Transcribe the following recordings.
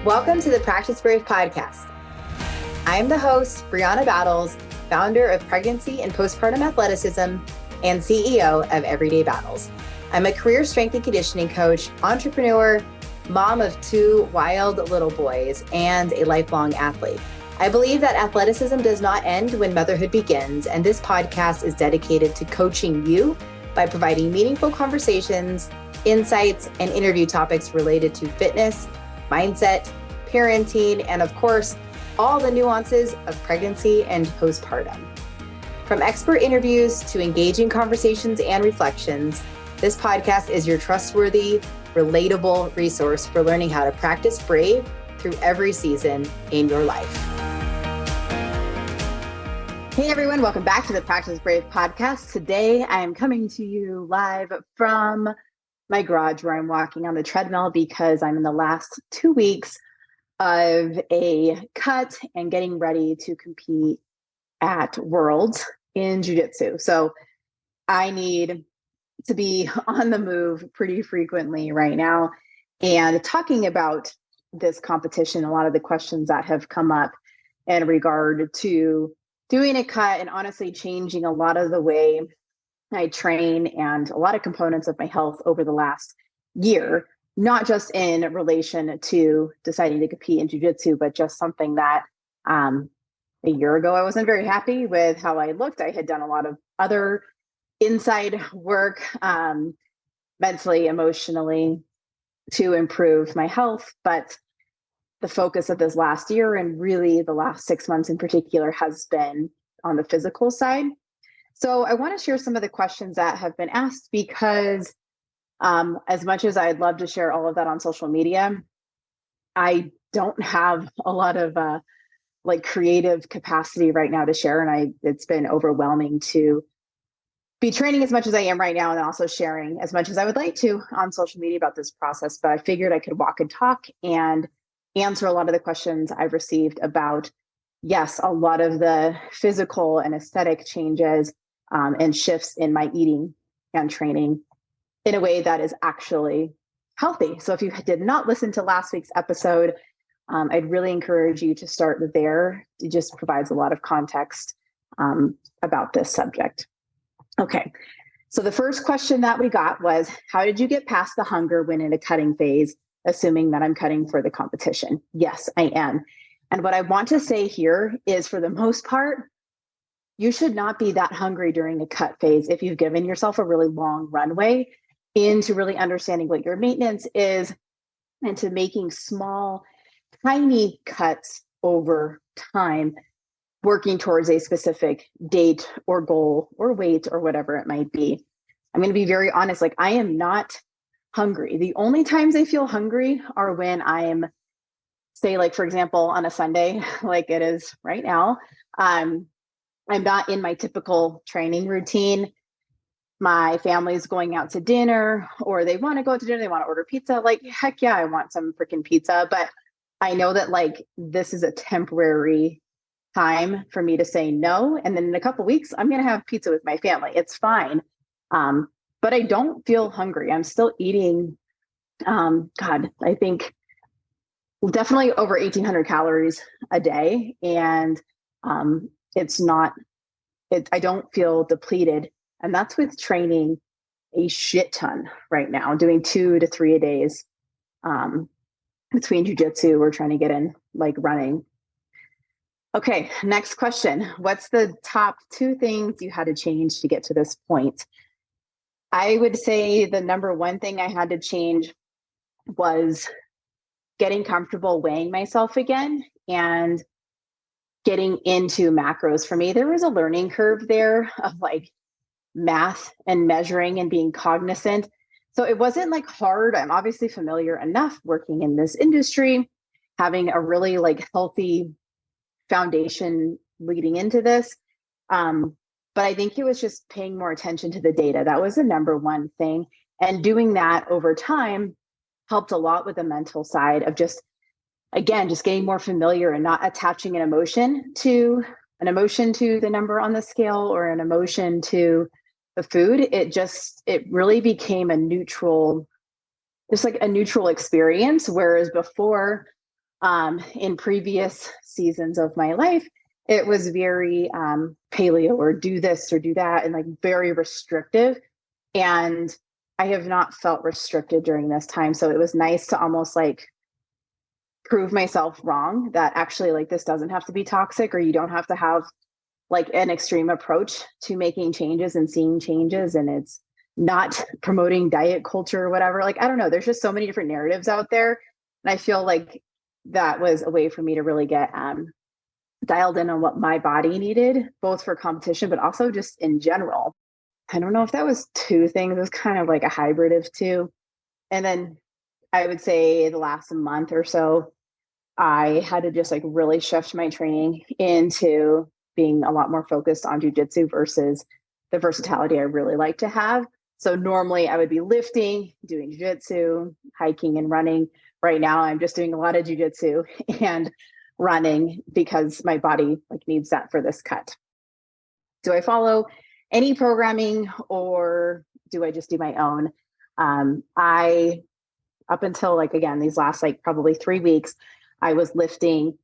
Welcome to the Practice Brave podcast. I am the host, Brianna Battles, founder of Pregnancy and Postpartum Athleticism and CEO of Everyday Battles. I'm a career strength and conditioning coach, entrepreneur, mom of 2 wild little boys, and a lifelong athlete. I believe that athleticism does not end when motherhood begins, and this podcast is dedicated to coaching you by providing meaningful conversations, insights, and interview topics related to fitness, mindset, parenting, and of course, all the nuances of pregnancy and postpartum. From expert interviews to engaging conversations and reflections, this podcast is your trustworthy, relatable resource for learning how to practice brave through every season in your life. Hey everyone, welcome back to the Practice Brave podcast. Today I am coming to you live from my garage where I'm walking on the treadmill because I'm in the last 2 weeks of a cut and getting ready to compete at Worlds in Jiu-Jitsu. So I need to be on the move pretty frequently right now. And talking about this competition, a lot of the questions that have come up in regard to doing a cut and honestly changing a lot of the way I train and a lot of components of my health over the last year, not just in relation to deciding to compete in jiu-jitsu, but just something that a year ago, I wasn't very happy with how I looked. I had done a lot of other inside work, mentally, emotionally, to improve my health. But the focus of this last year and really the last 6 months in particular has been on the physical side. So I want to share some of the questions that have been asked because as much as I'd love to share all of that on social media, I don't have a lot of creative capacity right now to share. And it's been overwhelming to be training as much as I am right now and also sharing as much as I would like to on social media about this process. But I figured I could walk and talk and answer a lot of the questions I've received about, yes, a lot of the physical and aesthetic changes and shifts in my eating and training in a way that is actually healthy. So if you did not listen to last week's episode, I'd really encourage you to start there. It just provides a lot of context about this subject. Okay, so the first question that we got was, how did you get past the hunger when in a cutting phase, assuming that I'm cutting for the competition? Yes, I am. And what I want to say here is, for the most part, you should not be that hungry during a cut phase if you've given yourself a really long runway into really understanding what your maintenance is and to making small, tiny cuts over time, working towards a specific date or goal or weight or whatever it might be. I'm going to be very honest, I am not hungry. The only times I feel hungry are when I'm, say, for example, on a Sunday, like it is right now. I'm not in my typical training routine. My family's going out to dinner, or they want to go out to dinner, they want to order pizza. Heck yeah, I want some freaking pizza. But I know that this is a temporary time for me to say no. And then in a couple of weeks, I'm going to have pizza with my family. It's fine. But I don't feel hungry. I'm still eating, I think definitely over 1,800 calories a day. And I don't feel depleted. And that's with training a shit ton right now, doing 2 to 3 a days between jiu-jitsu. We're trying to get in running. Okay, next question. What's the top 2 things you had to change to get to this point? I would say the number one thing I had to change was getting comfortable weighing myself again and getting into macros. For me, there was a learning curve there of math and measuring and being cognizant. So it wasn't hard. I'm obviously familiar enough working in this industry, having a really healthy foundation leading into this. But I think it was just paying more attention to the data. That was the number one thing. And doing that over time helped a lot with the mental side of just getting more familiar and not attaching an emotion to the number on the scale or an emotion to the food. It really became a neutral experience. Whereas before, In previous seasons of my life, it was very paleo or do this or do that and like very restrictive. And I have not felt restricted during this time. So it was nice to almost like prove myself wrong that actually like this doesn't have to be toxic, or you don't have to have like an extreme approach to making changes and seeing changes. And it's not promoting diet culture or whatever. Like, I don't know. There's just so many different narratives out there. And I feel like that was a way for me to really get dialed in on what my body needed, both for competition, but also just in general. I don't know if that was two things. It was kind of like a hybrid of two. And then I would say the last month or so, I had to just like really shift my training into being a lot more focused on jujitsu versus the versatility I really like to have. So normally I would be lifting, doing jujitsu, hiking and running. Right now I'm just doing a lot of jujitsu and running because my body like needs that for this cut. Do I follow any programming or do I just do my own? I up until like again these last like probably 3 weeks, I was lifting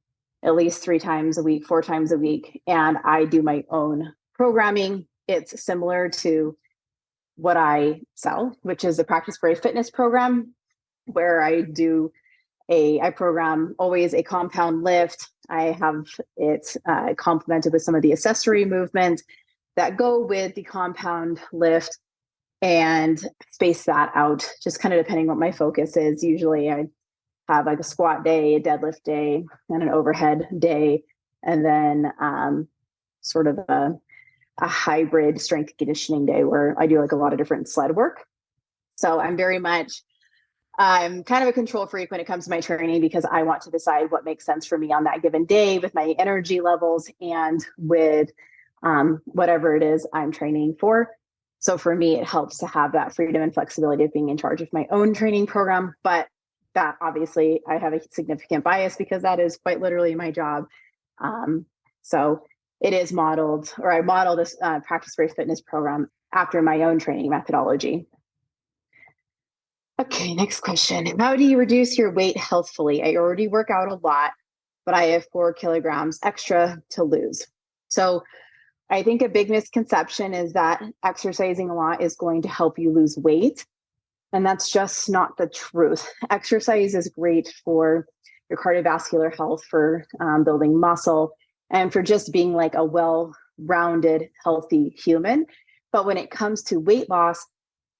at least 3 times a week, 4 times a week, and I do my own programming. It's similar to what I sell, which is the Practice Brave Fitness program, where I program always a compound lift. I have it complemented with some of the accessory movements that go with the compound lift and space that out, just kind of depending what my focus is. Usually I have like a squat day, a deadlift day, and an overhead day, and then sort of a hybrid strength conditioning day where I do like a lot of different sled work. So I'm kind of a control freak when it comes to my training because I want to decide what makes sense for me on that given day with my energy levels and with whatever it is I'm training for. So for me, it helps to have that freedom and flexibility of being in charge of my own training program. But that obviously I have a significant bias because that is quite literally my job. So it is modeled, or I model this Practice Brave Fitness program after my own training methodology. Okay, next question. How do you reduce your weight healthfully? I already work out a lot, but I have 4 kilograms extra to lose. So I think a big misconception is that exercising a lot is going to help you lose weight. And that's just not the truth. Exercise is great for your cardiovascular health, for building muscle, and for just being like a well-rounded, healthy human. But when it comes to weight loss,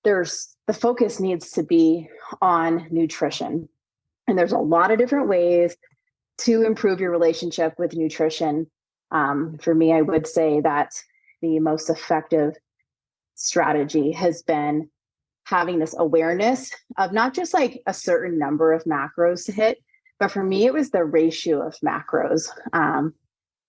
the focus needs to be on nutrition. And there's a lot of different ways to improve your relationship with nutrition. For me, I would say that the most effective strategy has been having this awareness of not just like a certain number of macros to hit, but for me, it was the ratio of macros.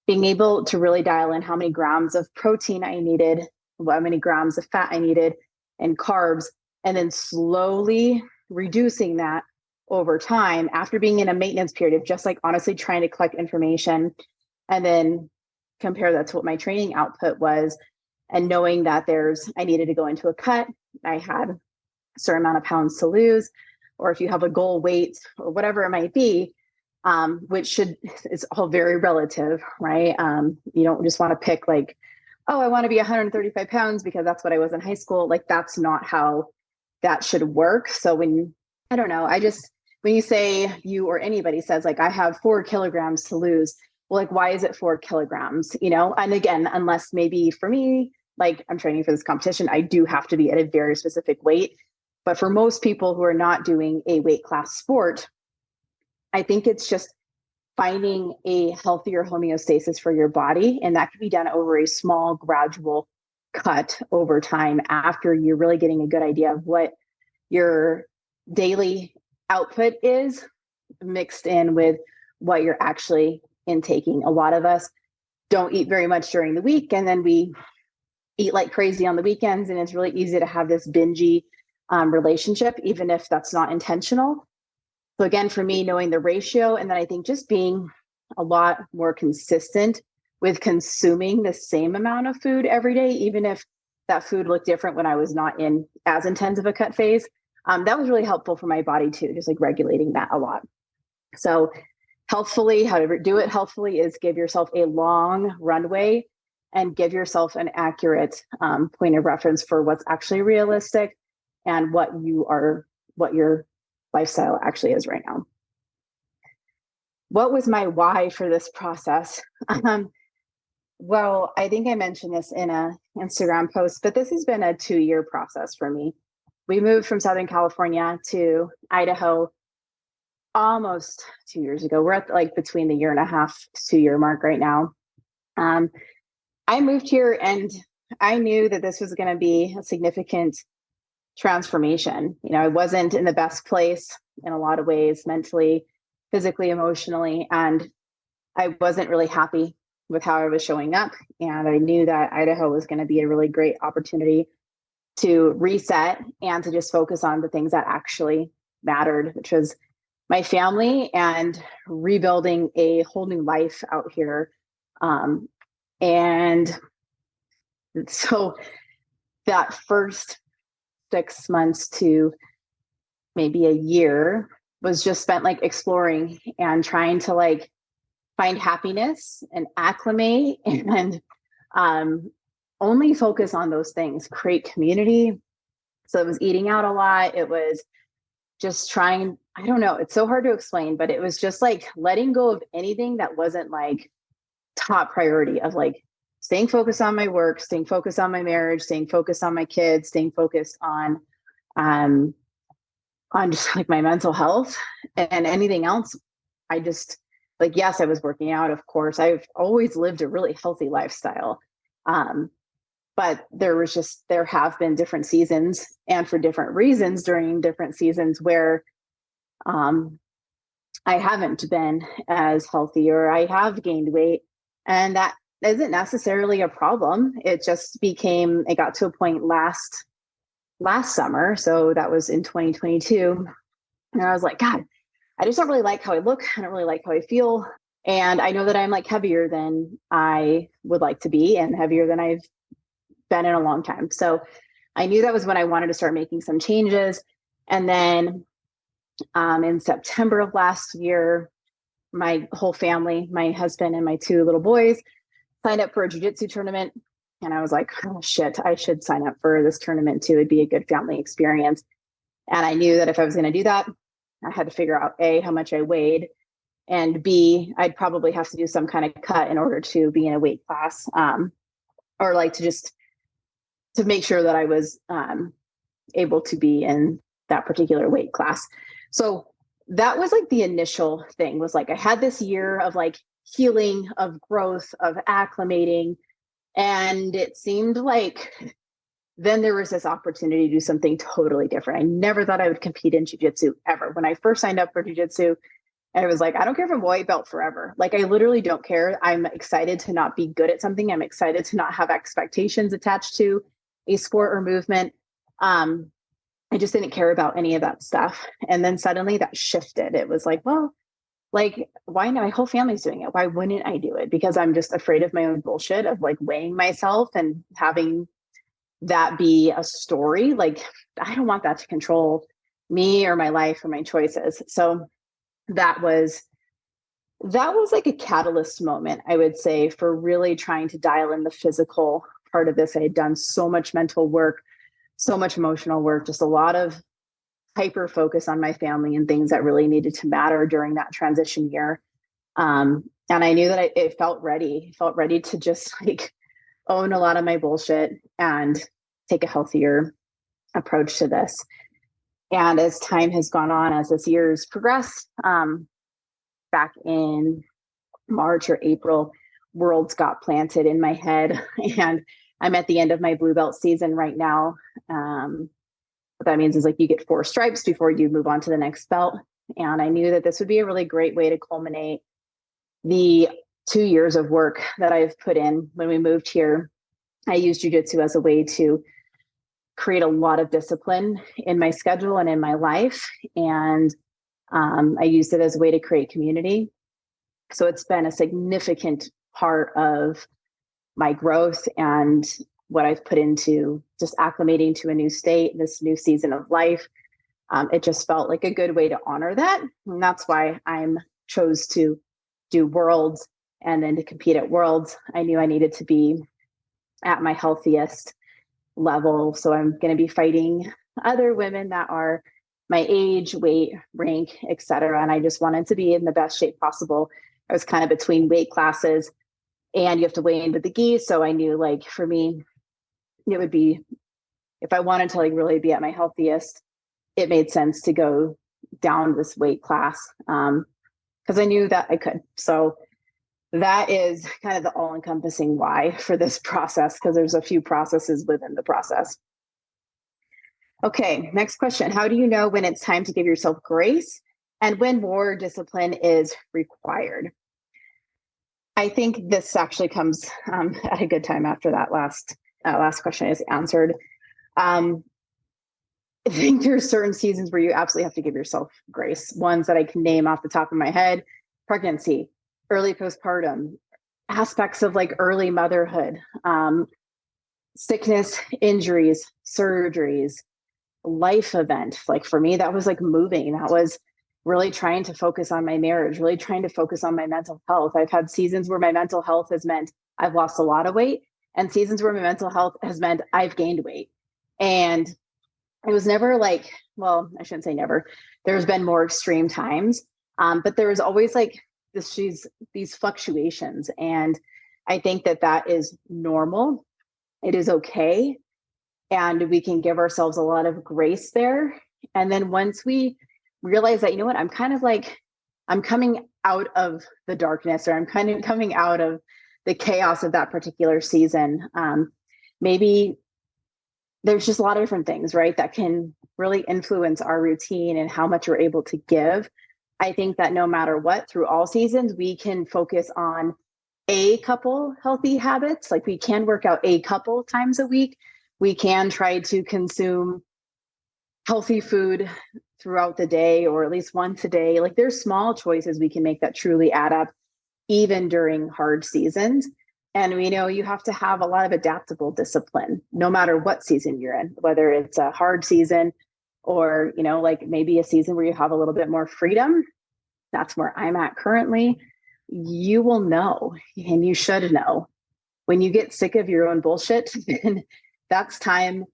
Being able to really dial in how many grams of protein I needed, how many grams of fat I needed, and carbs, and then slowly reducing that over time after being in a maintenance period of just like honestly trying to collect information and then compare that to what my training output was, and knowing that I needed to go into a cut. I had a certain amount of pounds to lose, or if you have a goal weight or whatever it might be, it's all very relative, right? You don't just want to pick like, oh, I want to be 135 pounds because that's what I was in high school. Like that's not how that should work. So when you say you or anybody says like, I have 4 kilograms to lose, well, like, why is it 4 kilograms? And again, unless maybe for me, like I'm training for this competition, I do have to be at a very specific weight. But for most people who are not doing a weight class sport, I think it's just finding a healthier homeostasis for your body. And that can be done over a small, gradual cut over time after you're really getting a good idea of what your daily output is mixed in with what you're actually intaking. A lot of us don't eat very much during the week, and then we eat like crazy on the weekends. And it's really easy to have this bingey relationship, even if that's not intentional. So again, for me, knowing the ratio, and then I think just being a lot more consistent with consuming the same amount of food every day, even if that food looked different when I was not in as intense of a cut phase. That was really helpful for my body too, just like regulating that a lot. So healthfully. How to do it healthfully is give yourself a long runway and give yourself an accurate point of reference for what's actually realistic and what your lifestyle actually is right now. What was my why for this process? Well, I think I mentioned this in an Instagram post, but this has been a 2-year process for me. We moved from Southern California to Idaho almost 2 years ago. We're at like between the 1.5 to 2 year mark right now. I moved here and I knew that this was going to be a significant transformation. I wasn't in the best place in a lot of ways, mentally, physically, emotionally, and I wasn't really happy with how I was showing up. And I knew that Idaho was going to be a really great opportunity to reset and to just focus on the things that actually mattered, which was my family and rebuilding a whole new life out here. And so that first 6 months to maybe a year was just spent like exploring and trying to like find happiness and acclimate and only focus on those things, create community. So it was eating out a lot. It was just trying, I don't know, it's so hard to explain, but it was just like letting go of anything that wasn't like top priority of like staying focused on my work, staying focused on my marriage, staying focused on my kids, staying focused on just like my mental health and anything else. I just like, yes, I was working out. Of course, I've always lived a really healthy lifestyle. But there have been different seasons and for different reasons during different seasons where I haven't been as healthy or I have gained weight. And that isn't necessarily a problem. It got to a point last summer. So that was in 2022. And I was like, God, I just don't really like how I look. I don't really like how I feel. And I know that I'm like heavier than I would like to be and heavier than I've been in a long time. So I knew that was when I wanted to start making some changes. And then in September of last year, my whole family, my husband and my 2 little boys, signed up for a jiu-jitsu tournament. And I was like, oh shit, I should sign up for this tournament too. It'd be a good family experience. And I knew that if I was going to do that, I had to figure out A, how much I weighed, and B, I'd probably have to do some kind of cut in order to be in a weight class, or like to make sure that I was able to be in that particular weight class. So that was like the initial thing, was like I had this year of like healing, of growth, of acclimating. And it seemed like then there was this opportunity to do something totally different. I never thought I would compete in jiu-jitsu ever. When I first signed up for jiu-jitsu, and it was like, I don't care if I'm a white belt forever. Like, I literally don't care. I'm excited to not be good at something. I'm excited to not have expectations attached to a sport or movement. I just didn't care about any of that stuff. And then suddenly that shifted. It was like, well, like, why not? My whole family's doing it. Why wouldn't I do it? Because I'm just afraid of my own bullshit of like weighing myself and having that be a story. Like, I don't want that to control me or my life or my choices. So that was like a catalyst moment, I would say, for really trying to dial in the physical part of this. I had done so much mental work, so much emotional work, just a lot of hyper focus on my family and things that really needed to matter during that transition year. And I knew that it felt ready to just like own a lot of my bullshit and take a healthier approach to this. And as time has gone on, as this year's progressed, back in March or April, Worlds got planted in my head, and I'm at the end of my blue belt season right now. What that means is like you get 4 stripes before you move on to the next belt. And I knew that this would be a really great way to culminate the 2 years of work that I've put in. When we moved here, I used jiu-jitsu as a way to create a lot of discipline in my schedule and in my life. And I used it as a way to create community. So it's been a significant part of my growth and what I've put into just acclimating to a new state, this new season of life. It just felt like a good way to honor that. And that's why I'm chose to do Worlds and then to compete at Worlds, I knew I needed to be at my healthiest level. So I'm going to be fighting other women that are my age, weight, rank, etc. And I just wanted to be in the best shape possible. I was kind of between weight classes and you have to weigh in with the gi. So I knew like for me, it would be, if I wanted to like really be at my healthiest, it made sense to go down this weight class because I knew that I could. So that is kind of the all-encompassing why for this process, because there's a few processes within the process. Okay, next question. How do you know when it's time to give yourself grace and when more discipline is required? I think this actually comes at a good time after that last question is answered. I think there's certain seasons where you absolutely have to give yourself grace. Ones that I can name off the top of my head: pregnancy, early postpartum, aspects of like early motherhood, sickness, injuries, surgeries, life event. Like for me, that was like moving. That was really trying to focus on my marriage, really trying to focus on my mental health. I've had seasons where my mental health has meant I've lost a lot of weight, and seasons where my mental health has meant I've gained weight. And it was never like, well, I shouldn't say never. There's been more extreme times, but there was always like these fluctuations. And I think that is normal. It is okay. And we can give ourselves a lot of grace there. And then once we realize that, you know what, I'm kind of like, I'm coming out of the darkness, or I'm kind of coming out of the chaos of that particular season. Maybe there's just a lot of different things, right, that can really influence our routine and how much we're able to give. I think that no matter what, through all seasons, we can focus on a couple healthy habits. Like we can work out a couple times a week. We can try to consume healthy food throughout the day, or at least once a day. Like there's small choices we can make that truly add up, even during hard seasons. And we know you have to have a lot of adaptable discipline, no matter what season you're in, whether it's a hard season or, you know, like maybe a season where you have a little bit more freedom. That's where I'm at currently. You will know, and you should know, when you get sick of your own bullshit, then that's time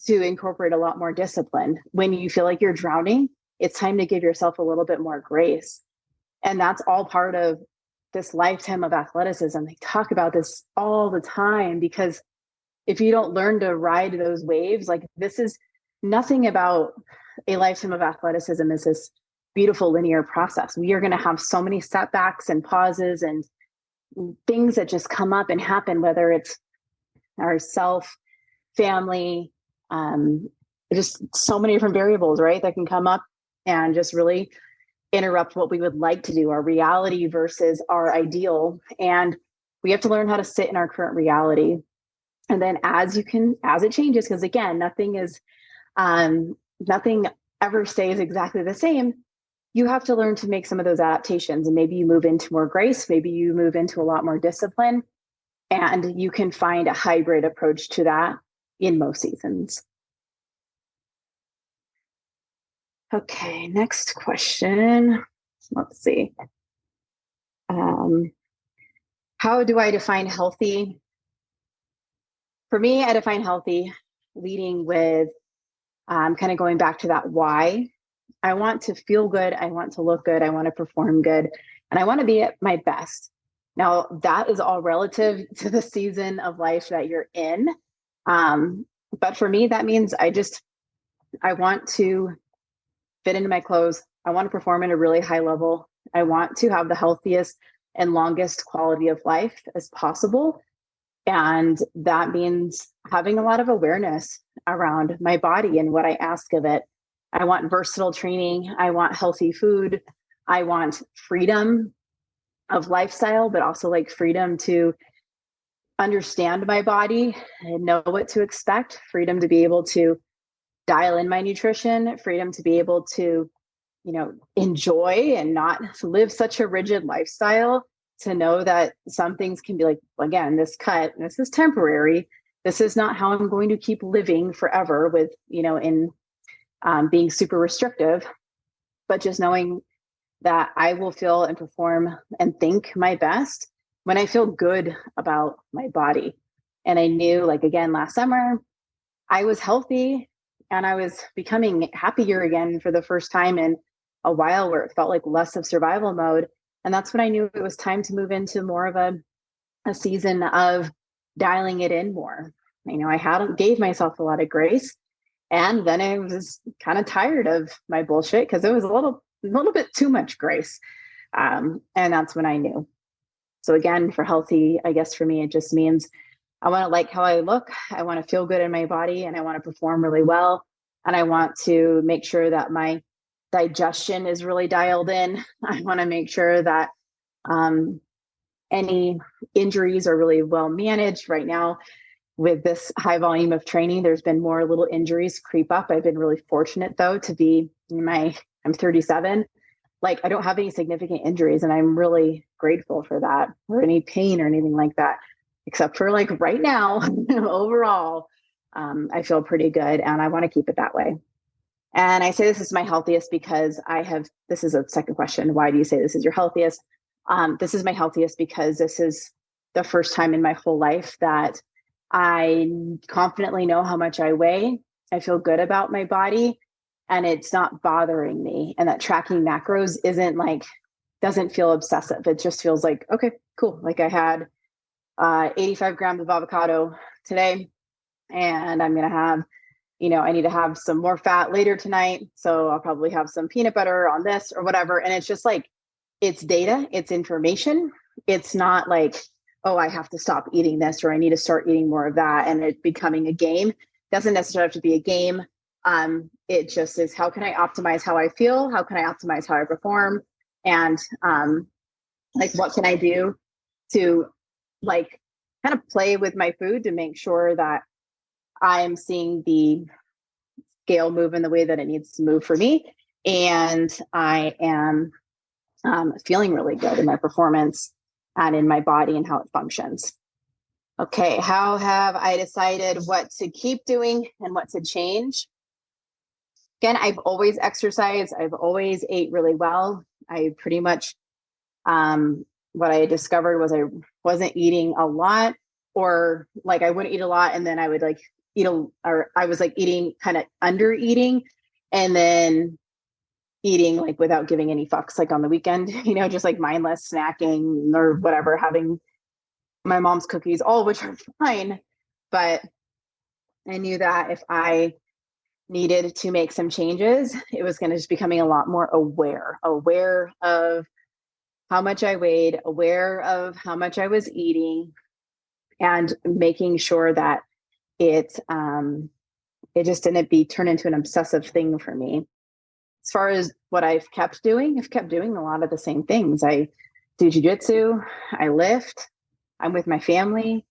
to incorporate a lot more discipline. When you feel like you're drowning, it's time to give yourself a little bit more grace. And that's all part of this lifetime of athleticism. They talk about this all the time, because if you don't learn to ride those waves, like this is nothing about a lifetime of athleticism is this beautiful linear process. We are going to have so many setbacks and pauses and things that just come up and happen, whether it's our self, family, just so many different variables, right, that can come up and just really interrupt what we would like to do, our reality versus our ideal. And we have to learn how to sit in our current reality. And then as it changes, because again, nothing ever stays exactly the same. You have to learn to make some of those adaptations, and maybe you move into more grace, maybe you move into a lot more discipline, and you can find a hybrid approach to that in most seasons. Okay, next question. Let's see. How do I define healthy? For me, I define healthy leading with kind of going back to that why. I want to feel good. I want to look good. I want to perform good. And I want to be at my best. Now, that is all relative to the season of life that you're in. But for me, that means I want to fit into my clothes. I want to perform at a really high level. I want to have the healthiest and longest quality of life as possible. And that means having a lot of awareness around my body and what I ask of it. I want versatile training. I want healthy food. I want freedom of lifestyle, but also like freedom to understand my body and know what to expect, freedom to be able to dial in my nutrition, freedom to be able to, you know, enjoy and not live such a rigid lifestyle, to know that some things can be like, again, this is temporary. This is not how I'm going to keep living forever with, you know, in being super restrictive, but just knowing that I will feel and perform and think my best when I feel good about my body. And I knew, like, again, last summer, I was healthy and I was becoming happier again for the first time in a while, where it felt like less of survival mode. And that's when I knew it was time to move into more of a season of dialing it in more. I hadn't gave myself a lot of grace. And then I was kind of tired of my bullshit because it was a little bit too much grace. And that's when I knew. So again, for healthy, I guess for me, it just means I want to like how I look. I want to feel good in my body, and I want to perform really well. And I want to make sure that my digestion is really dialed in. I want to make sure that any injuries are really well managed. Right now, with this high volume of training, there's been more little injuries creep up. I've been really fortunate, though, to be I'm 37. Like, I don't have any significant injuries, and I'm really grateful for that, or any pain or anything like that, except for like right now. Overall, I feel pretty good, and I want to keep it that way. And I say this is my healthiest because this is a second question. Why do you say this is your healthiest? This is my healthiest because this is the first time in my whole life that I confidently know how much I weigh. I feel good about my body, and it's not bothering me. And that tracking macros doesn't feel obsessive. It just feels like, okay, cool. Like, I had 85 grams of avocado today, and I'm going to have, I need to have some more fat later tonight. So I'll probably have some peanut butter on this or whatever. And it's just like, it's data, it's information. It's not like, oh, I have to stop eating this, or I need to start eating more of that, and it becoming a game. It doesn't necessarily have to be a game. It just is, how can I optimize how I feel? How can I optimize how I perform? And what can I do to kind of play with my food to make sure that I'm seeing the scale move in the way that it needs to move for me. And I am feeling really good in my performance and in my body and how it functions. Okay, how have I decided what to keep doing and what to change? Again, I've always exercised. I've always ate really well. I pretty much, what I discovered was I wasn't eating a lot, or like I wouldn't eat a lot, and then I would or I was eating, kind of under eating, and then eating without giving any fucks, on the weekend, just mindless snacking or whatever, having my mom's cookies, all of which are fine. But I knew that if I needed to make some changes, it was going to just becoming a lot more aware of how much I weighed, aware of how much I was eating, and making sure that it just didn't turn into an obsessive thing for me. As far as what I've kept doing a lot of the same things. I do jujitsu, I lift, I'm with my family.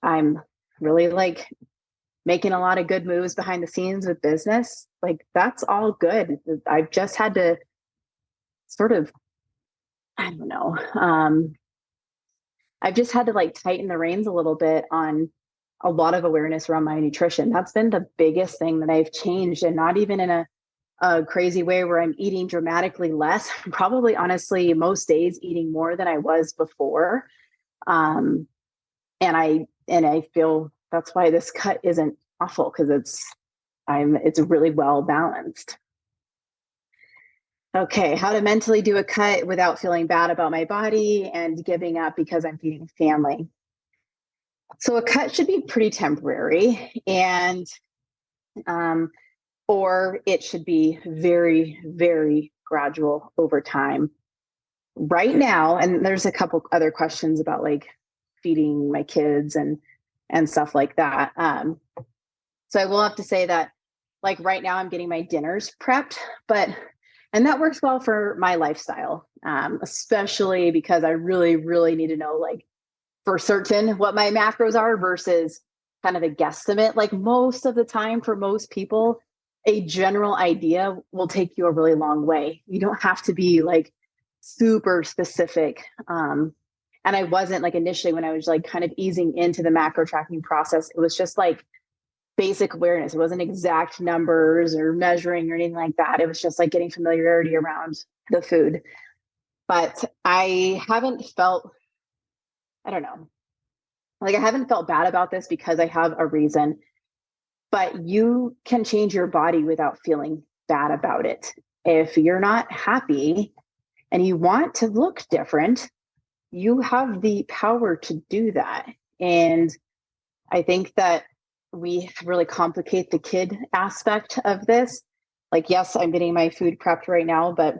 I'm really making a lot of good moves behind the scenes with business. That's all good. I've just had to sort of, I don't know. I've just had to tighten the reins a little bit on a lot of awareness around my nutrition. That's been the biggest thing that I've changed, and not even in a crazy way where I'm eating dramatically less. I'm probably, honestly, most days eating more than I was before. And I feel that's why this cut isn't awful, because it's really well balanced. Okay, how to mentally do a cut without feeling bad about my body and giving up because I'm feeding family. So a cut should be pretty temporary, and or it should be very, very gradual over time. Right now, and there's a couple other questions about feeding my kids and stuff like that. So I will have to say that right now I'm getting my dinners prepped, and that works well for my lifestyle, especially because I really, really need to know for certain what my macros are versus kind of a guesstimate. Most of the time, for most people, a general idea will take you a really long way. You don't have to be super specific. And I wasn't initially, when I was kind of easing into the macro tracking process, it was just basic awareness. It wasn't exact numbers or measuring or anything like that. It was just getting familiarity around the food. But I haven't felt, I don't know, like I haven't felt bad about this because I have a reason. But you can change your body without feeling bad about it. If you're not happy and you want to look different, you have the power to do that. And I think that we really complicate the kid aspect of this. Like, yes, I'm getting my food prepped right now, but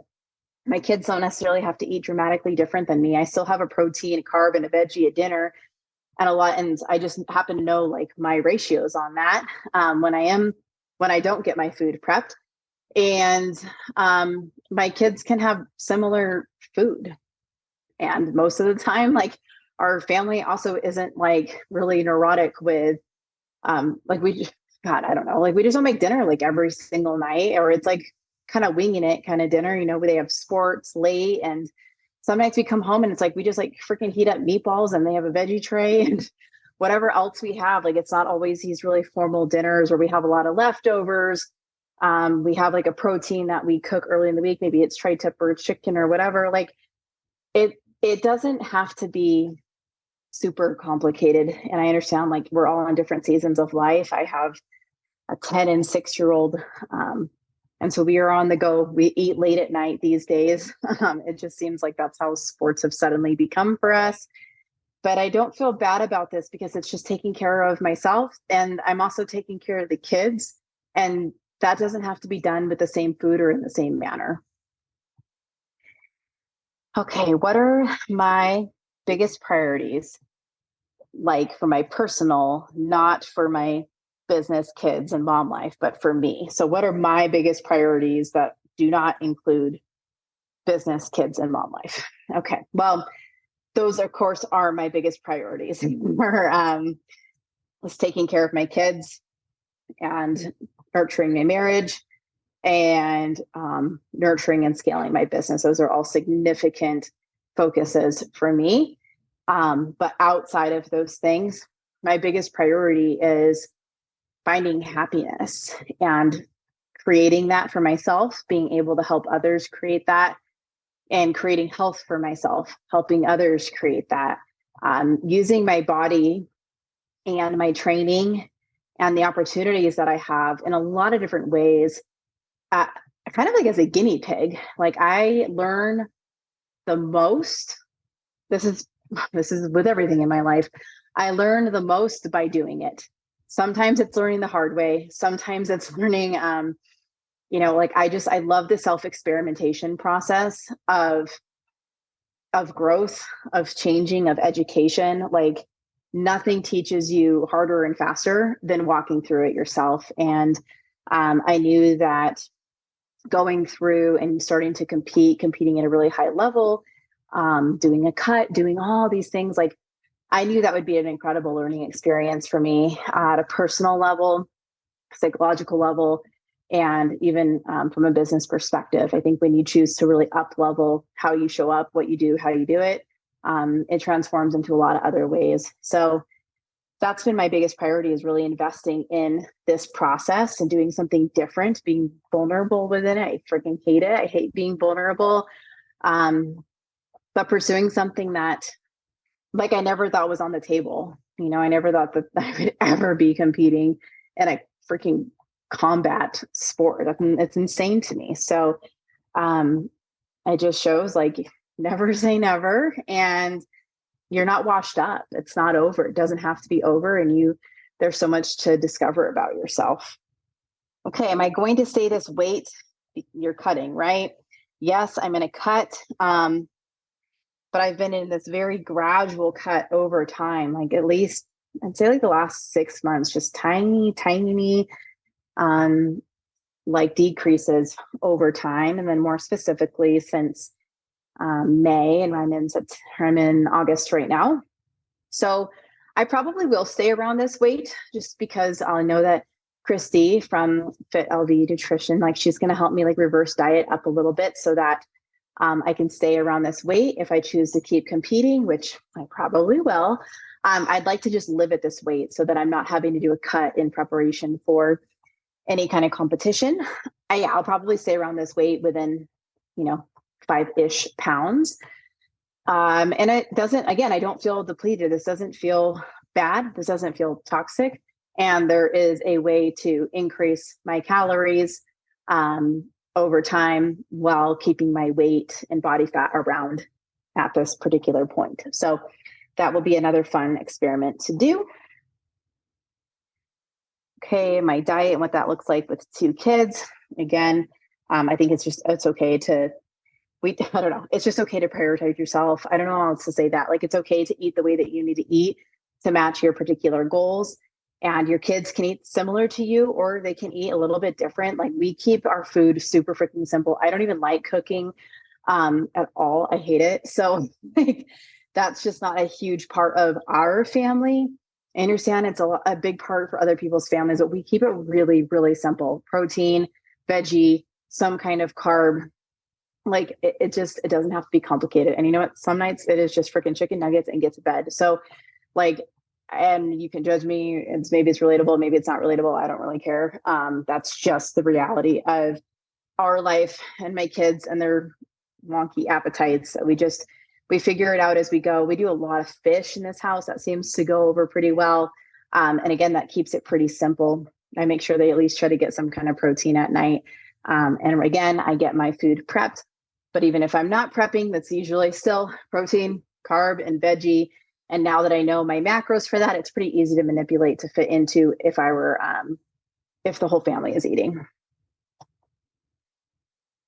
my kids don't necessarily have to eat dramatically different than me. I still have a protein, a carb, and a veggie at dinner and a lot. And I just happen to know like my ratios on that when I don't get my food prepped. And my kids can have similar food. And most of the time, like our family also isn't like really neurotic with like we just, God, I don't know, like we just don't make dinner like every single night, or it's like kind of winging it kind of dinner, you know, where they have sports late. And some nights we come home and it's like we just like freaking heat up meatballs and they have a veggie tray and whatever else we have. Like it's not always these really formal dinners where we have a lot of leftovers. We have like a protein that we cook early in the week. Maybe it's tri-tip or chicken or whatever. Like it doesn't have to be super complicated. And I understand like we're all in different seasons of life. I have a 10 and 6-year-old. And so we are on the go. We eat late at night these days. It just seems like that's how sports have suddenly become for us. But I don't feel bad about this because it's just taking care of myself. And I'm also taking care of the kids. And that doesn't have to be done with the same food or in the same manner. Okay, what are my biggest priorities? Like for my personal, not for my business, kids, and mom life, but for me. So, what are my biggest priorities that do not include business, kids, and mom life? Okay, well, those, of course, are my biggest priorities. Was taking care of my kids and nurturing my marriage and nurturing and scaling my business. Those are all significant focuses for me. But outside of those things, my biggest priority is finding happiness and creating that for myself, being able to help others create that, and creating health for myself, helping others create that, using my body and my training and the opportunities that I have in a lot of different ways, kind of like as a guinea pig. Like I learn the most. This is with everything in my life. I learn the most by doing it. Sometimes it's learning the hard way. Sometimes it's learning, like I love the self-experimentation process of growth, of changing, of education. Like nothing teaches you harder and faster than walking through it yourself. And I knew that going through and starting to competing at a really high level, doing a cut, doing all these things, like I knew that would be an incredible learning experience for me at a personal level, psychological level, and even from a business perspective. I think when you choose to really up level how you show up, what you do, how you do it, it transforms into a lot of other ways. So that's been my biggest priority, is really investing in this process and doing something different, being vulnerable within it. I freaking hate it. I hate being vulnerable. But pursuing something that like I never thought was on the table. You know, I never thought that I would ever be competing in a freaking combat sport. It's insane to me. So it just shows like never say never, and you're not washed up. It's not over. It doesn't have to be over. And there's so much to discover about yourself. Okay, am I going to stay this weight? You're cutting, right? Yes, I'm going to cut. But I've been in this very gradual cut over time, like at least I'd say like the last 6 months, just tiny, like decreases over time. And then more specifically since May, and I'm in August right now. So I probably will stay around this weight just because I know that Christy from Fit LV Nutrition, like she's going to help me like reverse diet up a little bit so that I can stay around this weight if I choose to keep competing, which I probably will. I'd like to just live at this weight so that I'm not having to do a cut in preparation for any kind of competition. I'll probably stay around this weight within, 5-ish pounds. And it doesn't, again, I don't feel depleted. This doesn't feel bad. This doesn't feel toxic. And there is a way to increase my calories over time while keeping my weight and body fat around at this particular point. So that will be another fun experiment to do. Okay, my diet and what that looks like with 2 kids. Again, I think it's okay to I don't know. It's just okay to prioritize yourself. I don't know how else to say that. Like, it's okay to eat the way that you need to eat to match your particular goals. And your kids can eat similar to you, or they can eat a little bit different. Like, we keep our food super freaking simple. I don't even like cooking at all. I hate it. So like, that's just not a huge part of our family. I understand it's a big part for other people's families, but we keep it really, really simple. Protein, veggie, some kind of carb. Like, it doesn't have to be complicated. And you know what? Some nights it is just freaking chicken nuggets and get to bed. So like, and you can judge me. Maybe it's relatable. Maybe it's not relatable. I don't really care. That's just the reality of our life and my kids and their wonky appetites. We figure it out as we go. We do a lot of fish in this house. That seems to go over pretty well. And again, that keeps it pretty simple. I make sure they at least try to get some kind of protein at night. And again, I get my food prepped. But even if I'm not prepping, that's usually still protein, carb, and veggie. And now that I know my macros for that, it's pretty easy to manipulate to fit into if the whole family is eating.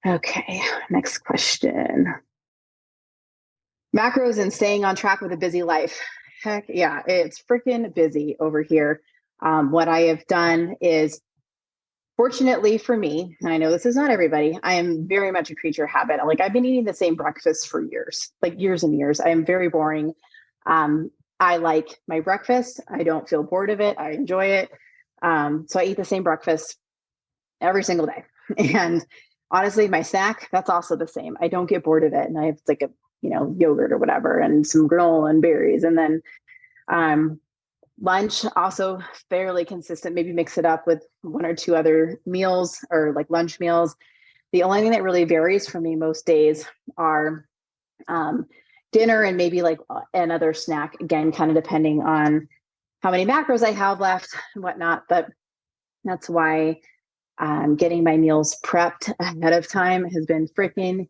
Okay, next question. Macros and staying on track with a busy life. Heck yeah, it's freaking busy over here. What I have done is, fortunately for me, and I know this is not everybody, I am very much a creature of habit. Like, I've been eating the same breakfast for years, like years and years. I am very boring. I like my breakfast. I don't feel bored of it. I enjoy it. So I eat the same breakfast every single day. And honestly, my snack, that's also the same. I don't get bored of it. And I have like a, yogurt or whatever, and some granola and berries. And then lunch, also fairly consistent, maybe mix it up with 1 or 2 other meals or like lunch meals. The only thing that really varies for me most days are dinner and maybe like another snack, again, kind of depending on how many macros I have left and whatnot. But that's why getting my meals prepped ahead of time has been freaking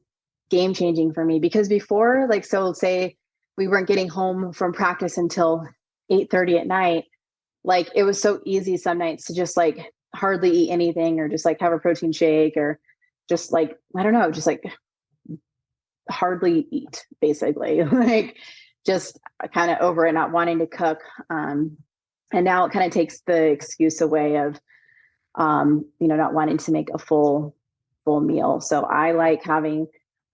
game changing for me. Because before, like, so say we weren't getting home from practice until 8:30 at night, like, it was so easy some nights to just like hardly eat anything, or just like have a protein shake, or just like, I don't know, just like hardly eat, basically. Like, just kind of over it, not wanting to cook. And now it kind of takes the excuse away of not wanting to make a full meal. So I like having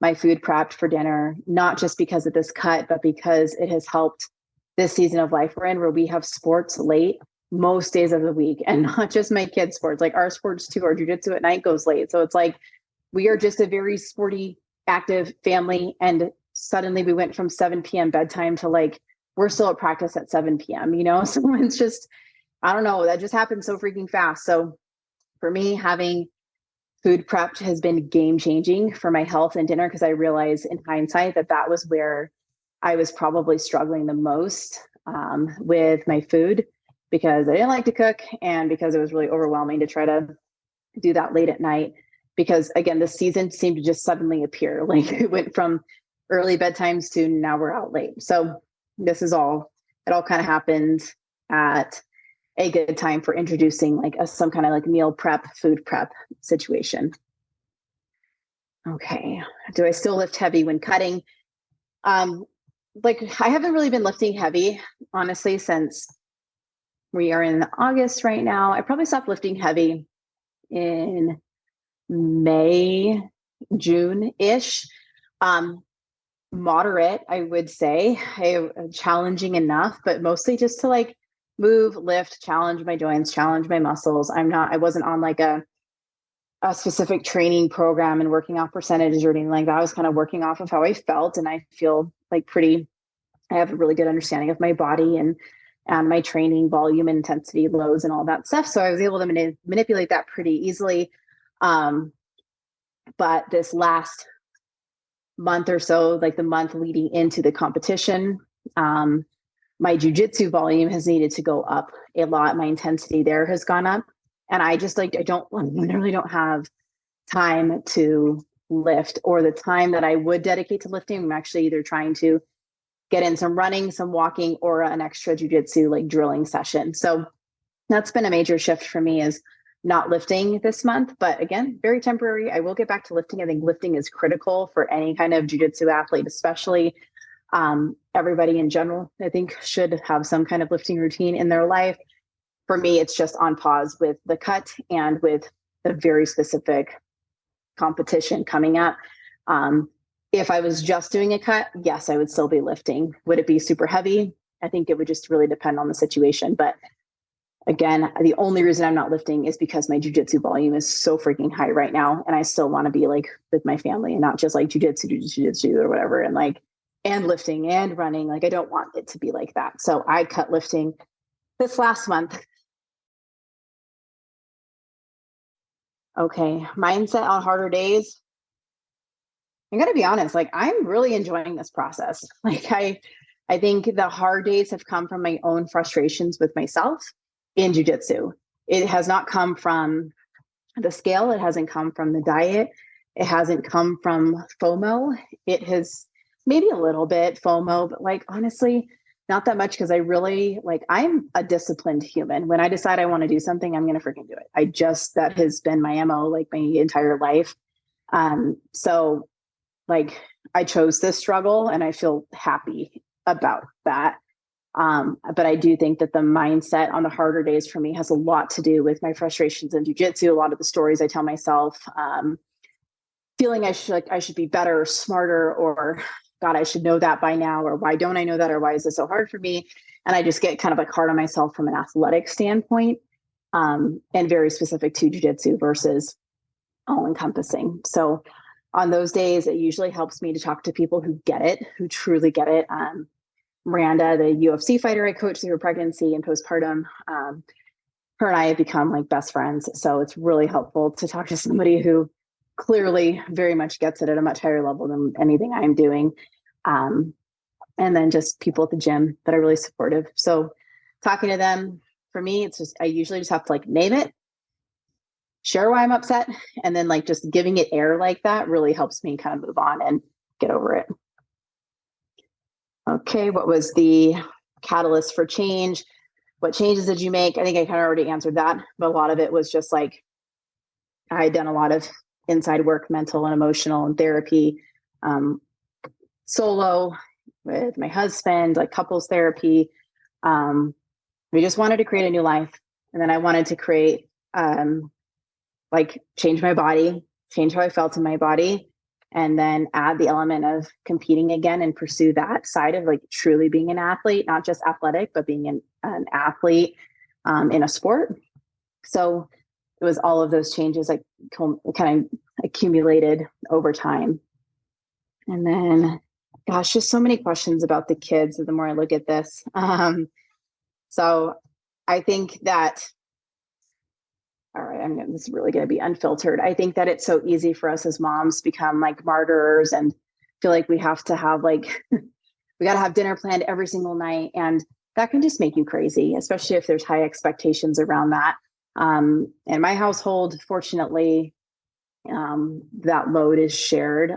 my food prepped for dinner, not just because of this cut, but because it has helped this season of life we're in, where we have sports late most days of the week, and not just my kids' sports, like our sports too. Our jujitsu at night goes late. So it's like, we are just a very sporty, active family. And suddenly we went from 7 p.m. bedtime to like, we're still at practice at 7 p.m., So it's just, I don't know, that just happened so freaking fast. So for me, having food prepped has been game changing for my health and dinner, because I realized in hindsight that was where I was probably struggling the most with my food, because I didn't like to cook, and because it was really overwhelming to try to do that late at night. Because again, the season seemed to just suddenly appear. Like, it went from early bedtimes to now we're out late. So it all kind of happened at a good time for introducing like some kind of like meal prep, food prep situation. Okay. Do I still lift heavy when cutting? Like, I haven't really been lifting heavy, honestly, since we are in August right now. I probably stopped lifting heavy in May, June-ish. Moderate, I would say. Challenging enough, but mostly just to like move, lift, challenge my joints, challenge my muscles. I wasn't on like a specific training program and working off percentages or anything like that. I was kind of working off of how I felt, and I feel like I have a really good understanding of my body and my training volume, intensity, loads, and all that stuff. So I was able to manipulate that pretty easily. But this last month or so, like the month leading into the competition, my jujitsu volume has needed to go up a lot. My intensity there has gone up. And I just like, I literally don't have time to lift, or the time that I would dedicate to lifting. I'm actually either trying to get in some running, some walking, or an extra jujitsu like drilling session. So that's been a major shift for me, is not lifting this month, but again, very temporary. I will get back to lifting. I think lifting is critical for any kind of jujitsu athlete, especially everybody in general, I think, should have some kind of lifting routine in their life. For me, it's just on pause with the cut and with the very specific competition coming up. If I was just doing a cut, yes, I would still be lifting. Would it be super heavy? I think it would just really depend on the situation. But again, the only reason I'm not lifting is because my jujitsu volume is so freaking high right now. And I still want to be like with my family and not just like jujitsu or whatever. And like, and lifting and running. Like, I don't want it to be like that. So I cut lifting this last month. Okay. Mindset on harder days. I gotta be honest, like I'm really enjoying this process. Like I think the hard days have come from my own frustrations with myself in jujitsu. It has not come from the scale. It hasn't come from the diet. It hasn't come from FOMO. It has maybe a little bit FOMO, but like honestly, not that much, because I really like, I'm a disciplined human. When I decide I want to do something, I'm going to freaking do it. That has been my MO like my entire life. So like I chose this struggle and I feel happy about that. But I do think that the mindset on the harder days for me has a lot to do with my frustrations in jujitsu. A lot of the stories I tell myself, feeling I should be better or smarter, or God, I should know that by now, or why don't I know that, or why is this so hard for me? And I just get kind of like hard on myself from an athletic standpoint, and very specific to jujitsu versus all encompassing. So on those days, it usually helps me to talk to people who get it, who truly get it. Miranda, the UFC fighter I coached through her pregnancy and postpartum, her and I have become like best friends. So it's really helpful to talk to somebody who clearly very much gets it at a much higher level than anything I'm doing. And then just people at the gym that are really supportive. So talking to them, for me, it's just, I usually just have to like name it, share why I'm upset, and then like just giving it air like that really helps me kind of move on and get over it. Okay, what was the catalyst for change? What changes did you make? I think I kind of already answered that, but a lot of it was just like I had done a lot of inside work, mental and emotional, and therapy, solo with my husband, like couples therapy. We just wanted to create a new life. And then I wanted to create, like change my body, change how I felt in my body, and then add the element of competing again and pursue that side of like truly being an athlete, not just athletic, but being an athlete in a sport. So it was all of those changes like kind of accumulated over time. And then, gosh, just so many questions about the kids the more I look at this. So I think that, all right, this is really going to be unfiltered. I think that it's so easy for us as moms to become like martyrs and feel like we have to have like, we got to have dinner planned every single night. And that can just make you crazy, especially if there's high expectations around that. In my household, fortunately, that load is shared.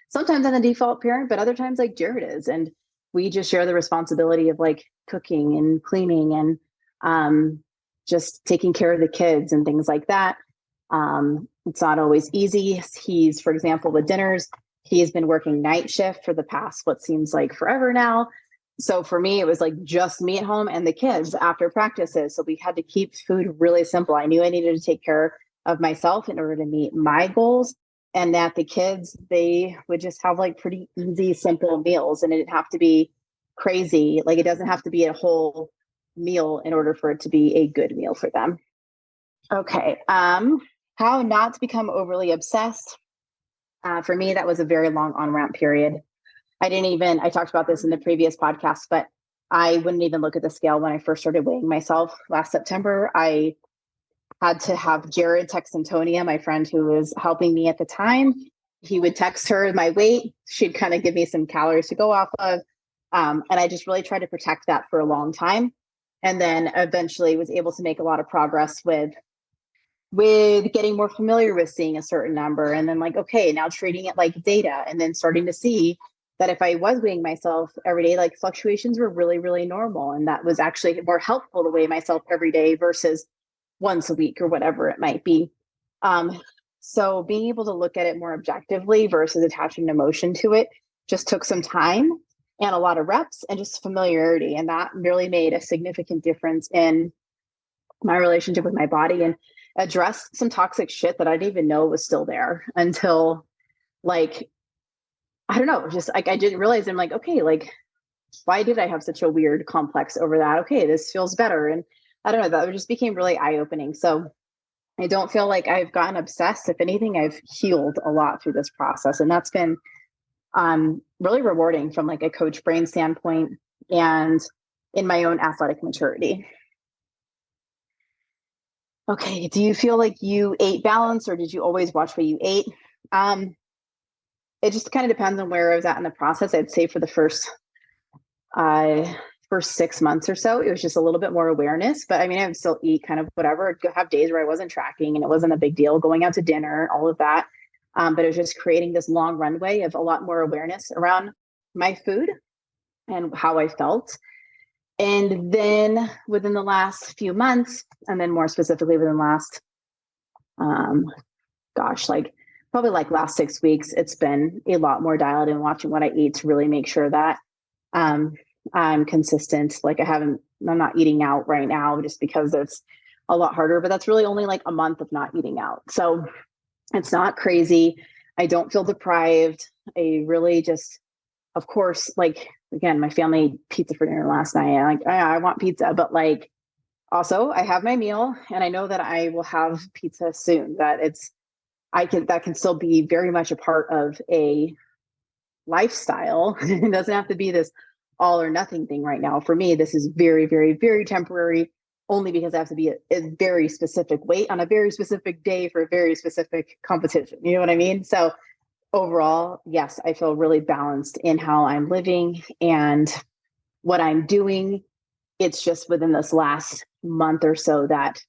Sometimes I'm the default parent, but other times like Jared is. And we just share the responsibility of like cooking and cleaning and just taking care of the kids and things like that. It's not always easy. He's, for example, with dinners, he has been working night shift for the past, what seems like forever now. So for me, it was like just me at home and the kids after practices. So we had to keep food really simple. I knew I needed to take care of myself in order to meet my goals, and that the kids, they would just have like pretty easy, simple meals, and it didn't have to be crazy. Like it doesn't have to be a whole meal in order for it to be a good meal for them. Okay. How not to become overly obsessed. For me, that was a very long on-ramp period. I talked about this in the previous podcast, but I wouldn't even look at the scale when I first started weighing myself last September. I had to have Jared text Antonia, my friend who was helping me at the time, he would text her my weight. She'd kind of give me some calories to go off of. And I just really tried to protect that for a long time. And then eventually was able to make a lot of progress with getting more familiar with seeing a certain number. And then like, okay, now treating it like data, and then starting to see that if I was weighing myself every day, like fluctuations were really, really normal. And that was actually more helpful to weigh myself every day versus once a week or whatever it might be. So being able to look at it more objectively versus attaching an emotion to it just took some time and a lot of reps and just familiarity. And that really made a significant difference in my relationship with my body, and addressed some toxic shit that I didn't even know was still there until like, I don't know, just like I didn't realize. I'm like, okay, like, why did I have such a weird complex over that? Okay, this feels better. And I don't know, that just became really eye-opening. So I don't feel like I've gotten obsessed. If anything, I've healed a lot through this process. And that's been really rewarding from like a coach brain standpoint and in my own athletic maturity. Okay, do you feel like you ate balance, or did you always watch what you ate? It just kind of depends on where I was at in the process. I'd say for the first 6 months or so, it was just a little bit more awareness. But I mean, I would still eat kind of whatever. I'd have days where I wasn't tracking and it wasn't a big deal, going out to dinner, all of that. But it was just creating this long runway of a lot more awareness around my food and how I felt. And then within the last few months, and then more specifically within the last, like probably like last 6 weeks, it's been a lot more dialed in watching what I eat to really make sure that I'm consistent. Like I'm not eating out right now just because it's a lot harder, but that's really only like a month of not eating out. So it's not crazy. I don't feel deprived. I really just, of course, like, again, my family ate pizza for dinner last night. I'm like, I want pizza, but like, also I have my meal and I know that I will have pizza soon, that that can still be very much a part of a lifestyle. It doesn't have to be this all or nothing thing right now. For me, this is very, very, very temporary, only because I have to be a very specific weight on a very specific day for a very specific competition. You know what I mean? So overall, yes, I feel really balanced in how I'm living and what I'm doing. It's just within this last month or so that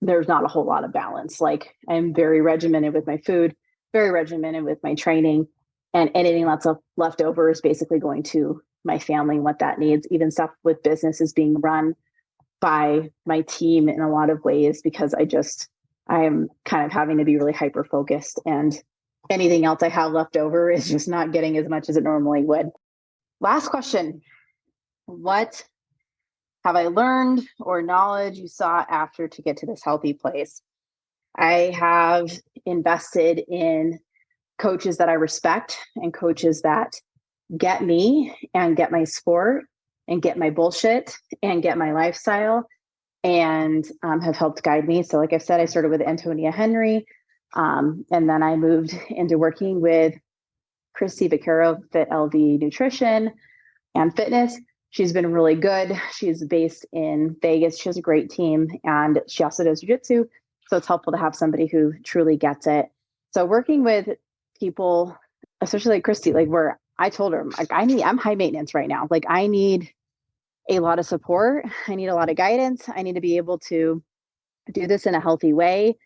there's not a whole lot of balance. Like, I'm very regimented with my food, very regimented with my training, and anything that's left over is basically going to my family and what that needs. Even stuff with business is being run by my team in a lot of ways, because I am kind of having to be really hyper focused, and anything else I have left over is just not getting as much as it normally would. Last question. What have I learned or knowledge you sought after to get to this healthy place? I have invested in coaches that I respect and coaches that get me and get my sport and get my bullshit and get my lifestyle, and have helped guide me. So like I said, I started with Antonia Henry, and then I moved into working with Christy Vaccaro, Fit LV Nutrition and Fitness. She's been really good. She's based in Vegas. She has a great team, and she also does jiu-jitsu. So it's helpful to have somebody who truly gets it. So working with people, especially like Christy, like where I told her, like, I'm high maintenance right now. Like, I need a lot of support. I need a lot of guidance. I need to be able to do this in a healthy way.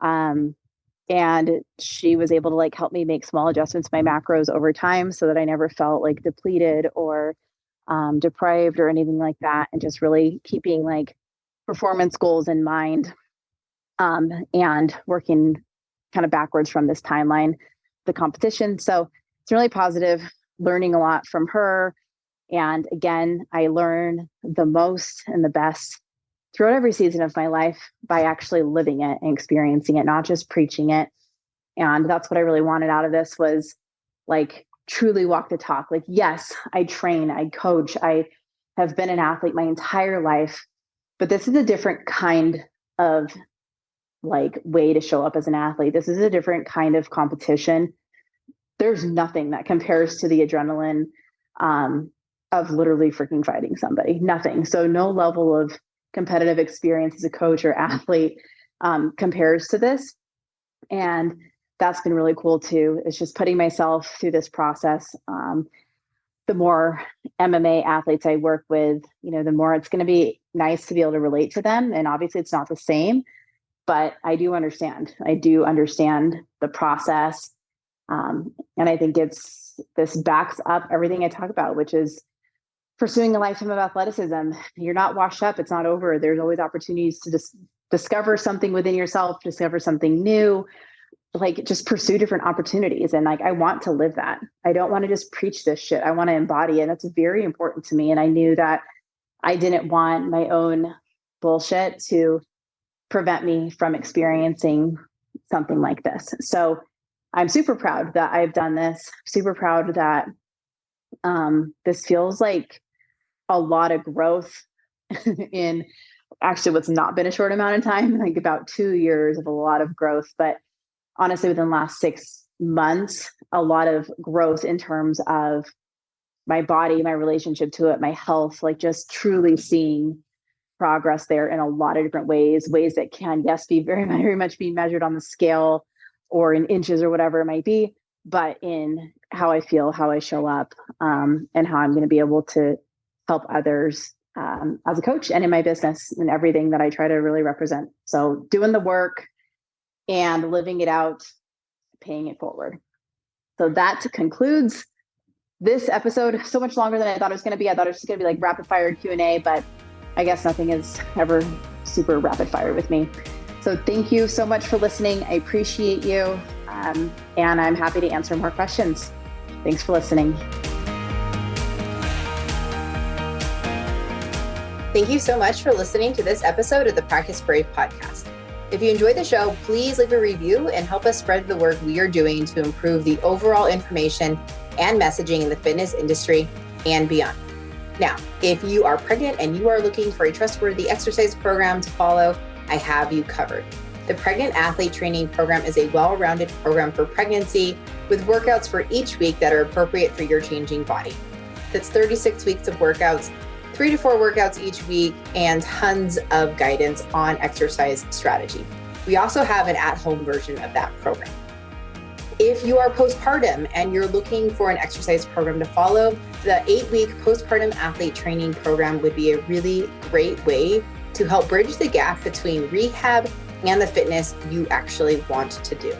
And she was able to like help me make small adjustments to my macros over time so that I never felt like depleted or deprived or anything like that. And just really keeping like performance goals in mind, and working kind of backwards from this timeline, the competition. So it's really positive, learning a lot from her. And again, I learn the most and the best throughout every season of my life by actually living it and experiencing it, not just preaching it. And that's what I really wanted out of this, was like truly walk the talk. Like, yes, I train, I coach, I have been an athlete my entire life, but this is a different kind of like way to show up as an athlete. This is a different kind of competition. There's nothing that compares to the adrenaline of literally freaking fighting somebody. Nothing. So no level of competitive experience as a coach or athlete compares to this. And that's been really cool too. It's just putting myself through this process. The more MMA athletes I work with, the more it's going to be nice to be able to relate to them. And obviously it's not the same, but I do understand. I do understand the process. And I think this backs up everything I talk about, which is pursuing a lifetime of athleticism. You're not washed up. It's not over. There's always opportunities to discover something within yourself, discover something new, like just pursue different opportunities. And like, I want to live that. I don't want to just preach this shit. I want to embody it. That's very important to me. And I knew that I didn't want my own bullshit to prevent me from experiencing something like this. So I'm super proud that I've done this, super proud that this feels like a lot of growth in actually what's not been a short amount of time, like about 2 years of a lot of growth. But honestly, within the last 6 months, a lot of growth in terms of my body, my relationship to it, my health, like just truly seeing progress there in a lot of different ways that can, yes, be very, very much be measured on the scale or in inches or whatever it might be, but in how I feel, how I show up, and how I'm going to be able to help others as a coach and in my business and everything that I try to really represent. So doing the work and living it out, paying it forward. So that concludes this episode. So much longer than I thought it was going to be. I thought it was just going to be like rapid fire Q&A, but I guess nothing is ever super rapid fire with me. So thank you so much for listening. I appreciate you. And I'm happy to answer more questions. Thanks for listening. Thank you so much for listening to this episode of the Practice Brave podcast. If you enjoyed the show, please leave a review and help us spread the work we are doing to improve the overall information and messaging in the fitness industry and beyond. Now, if you are pregnant and you are looking for a trustworthy exercise program to follow, I have you covered. The Pregnant Athlete Training Program is a well-rounded program for pregnancy with workouts for each week that are appropriate for your changing body. That's 36 weeks of workouts, 3 to 4 workouts each week, and tons of guidance on exercise strategy. We also have an at-home version of that program. If you are postpartum and you're looking for an exercise program to follow, the 8-week postpartum athlete training program would be a really great way to help bridge the gap between rehab and the fitness you actually want to do.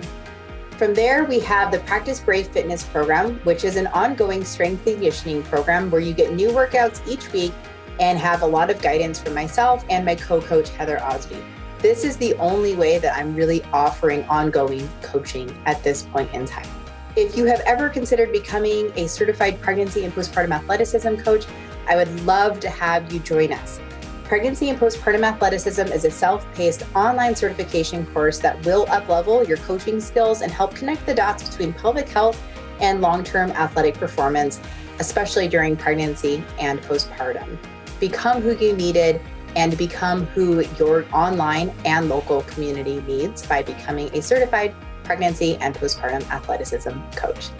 From there, we have the Practice Brave Fitness program, which is an ongoing strength and conditioning program where you get new workouts each week and have a lot of guidance from myself and my co-coach, Heather Osby. This is the only way that I'm really offering ongoing coaching at this point in time. If you have ever considered becoming a certified pregnancy and postpartum athleticism coach, I would love to have you join us. Pregnancy and Postpartum Athleticism is a self-paced online certification course that will up-level your coaching skills and help connect the dots between pelvic health and long-term athletic performance, especially during pregnancy and postpartum. Become who you needed and become who your online and local community needs by becoming a certified pregnancy and postpartum athleticism coach.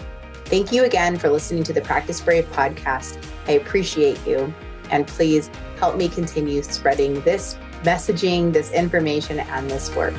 Thank you again for listening to the Practice Brave podcast. I appreciate you. And please help me continue spreading this messaging, this information, and this work.